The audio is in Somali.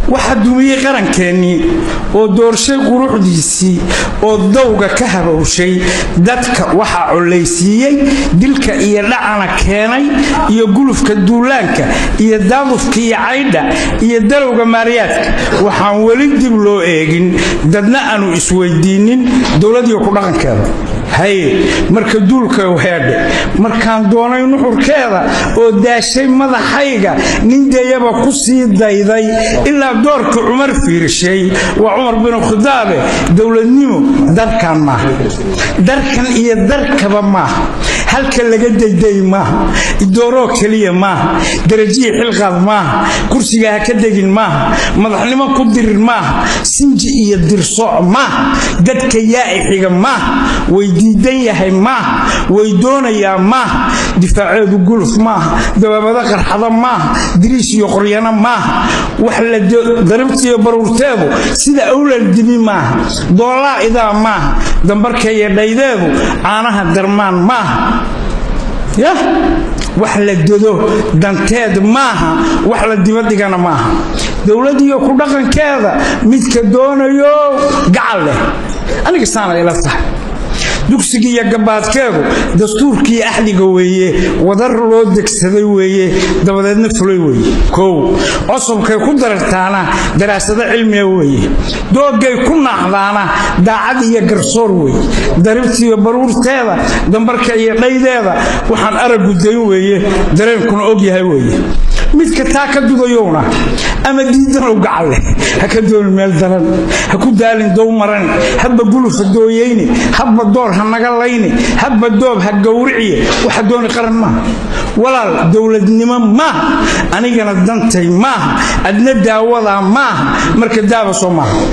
waxa dumiyay qarankeeni oo doorshay quruxdiisii oo dawga ka habowshay dadka waxa culaysiiyay dilka iyo dhacana keenay iyo gulufka duulaanka iyo daadufka iyo caydha iyo dalowga maariyaadka waxaan wali dib loo eegin dadna aanu isweydiinin dawladda ku dhaqankeeda hay marka duulka weedhe markaan doonay nuxurkeeda oo daashay madaxayga nin deeyaba ku sii dayday ilaa doorka Umar fiirshay wa Umar bin Khadaab dawladnimo darkan ma darkan iyo darkaba ma halka laga dayday ma dooro kaliya ma darajiye xilqad ma kursiga ka degin ma madaxnimo ku dirir ma sinji iyo dirso ma dadka yaaxiga ma weydiidan yahay ma way doonaya ma difaaceedu guluf ma dababada qarxada ma diriis iyo qoryana ma wax la darabtiyo baruurteedu sida awlal dibi ma doolaa ida ma dambarka iyo dhaydeedu caanaha darmaan ma ya wax la dodo danteed maaha wax la dibadhigana maaha dawladdiyo ku dhaqankeeda midka doonayo gacal leh aniga saana ila tahay dugsiga iyo gabaadkeedu dastuurkii ahliga weeye wadar loo degsaday weeye dabadeedna fulay weeye koow cusubkay ku darartaana daraasado cilmiga weeye doogay ku naqdaana daacad iyo garsoor weeye darabtiyo baruurteeda dambarka iyo dhaydeeda waxaan aragu day weeye dareenkuna og yahay weeye midka taa ka dudayowna ama diidan oo gacal leh ha ka doon meel daran ha ku daalin dow maran habba guluf dooyeyni habba door ha naga layni habba doob ha gowriciye waxa doon qaran ma walaal dawladnimo ma anigana dantay ma adna daawada ma marka daaba Soomaaliya